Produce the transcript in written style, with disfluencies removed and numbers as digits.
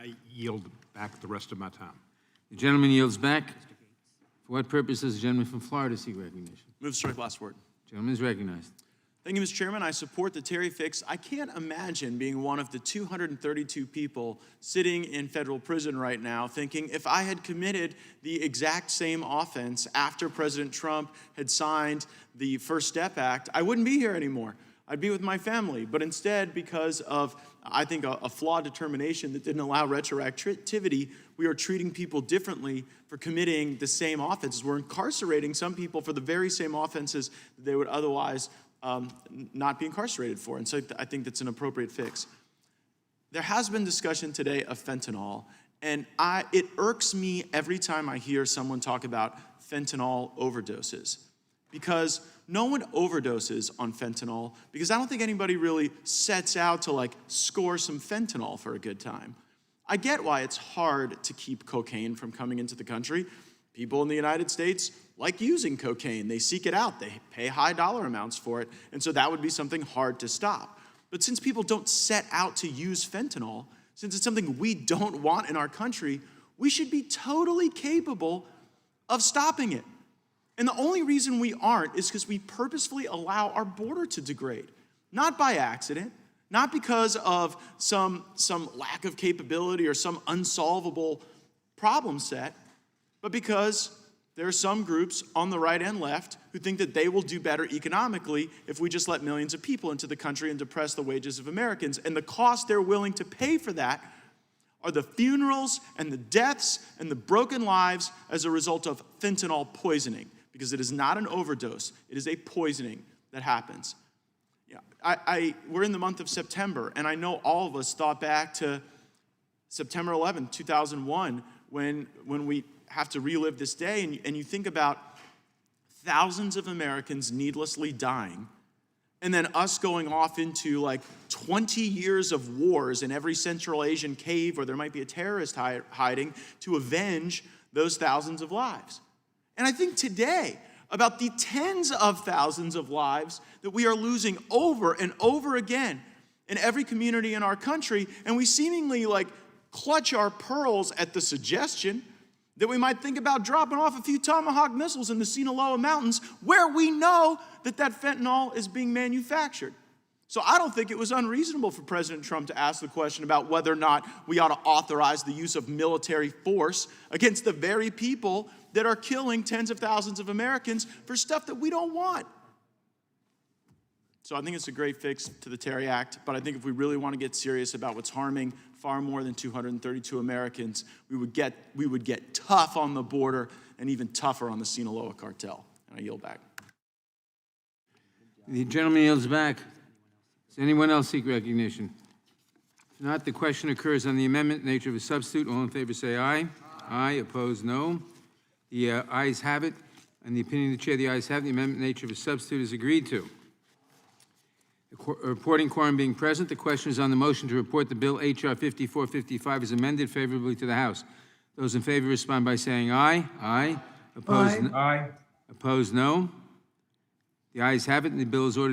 I yield back the rest of my time. The gentleman yields back. For what purpose does the gentleman from Florida seek recognition? Move to strike last word. Gentleman is recognized. Thank you, Mr. Chairman. I support the Terry fix. I can't imagine being one of the 232 people sitting in federal prison right now thinking if I had committed the exact same offense after President Trump had signed the First Step Act, I wouldn't be here anymore. I'd be with my family. But instead, because of, I think, a flawed determination that didn't allow retroactivity, we are treating people differently for committing the same offenses. We're incarcerating some people for the very same offenses that they would otherwise not be incarcerated for. And so I think that's an appropriate fix. There has been discussion today of fentanyl, and it irks me every time I hear someone talk about fentanyl overdoses, because no one overdoses on fentanyl, because I don't think anybody really sets out to like score some fentanyl for a good time. I get why it's hard to keep cocaine from coming into the country. People in the United States like using cocaine. They seek it out. They pay high dollar amounts for it. And so that would be something hard to stop. But since people don't set out to use fentanyl, since it's something we don't want in our country, we should be totally capable of stopping it. And the only reason we aren't is because we purposefully allow our border to degrade. Not by accident, not because of some lack of capability or some unsolvable problem set, but because there are some groups on the right and left who think that they will do better economically if we just let millions of people into the country and depress the wages of Americans. And the cost they're willing to pay for that are the funerals and the deaths and the broken lives as a result of fentanyl poisoning, because it is not an overdose. It is a poisoning that happens. Yeah, we're in the month of September, and I know all of us thought back to September 11, 2001, when we have to relive this day, and you think about thousands of Americans needlessly dying, and then us going off into like 20 years of wars in every Central Asian cave where there might be a terrorist hiding to avenge those thousands of lives. And I think today about the tens of thousands of lives that we are losing over and over again in every community in our country, and we seemingly like clutch our pearls at the suggestion that we might think about dropping off a few Tomahawk missiles in the Sinaloa Mountains where we know that fentanyl is being manufactured. So I don't think it was unreasonable for President Trump to ask the question about whether or not we ought to authorize the use of military force against the very people that are killing tens of thousands of Americans for stuff that we don't want. So I think it's a great fix to the Terry Act, but I think if we really want to get serious about what's harming far more than 232 Americans, we would get tough on the border and even tougher on the Sinaloa cartel. And I yield back. The gentleman yields back. Does anyone else seek recognition? If not, the question occurs on the amendment, nature of a substitute. All in favor say aye. Aye. Opposed, no. The ayes have it. And the opinion of the chair, the ayes have it. The amendment, nature of a substitute, is agreed to. Reporting quorum being present, the question is on the motion to report the bill H.R. 5455 is amended favorably to the House. Those in favor respond by saying aye. Aye. Opposed, Aye. Opposed, no. The ayes have it, and the bill is ordered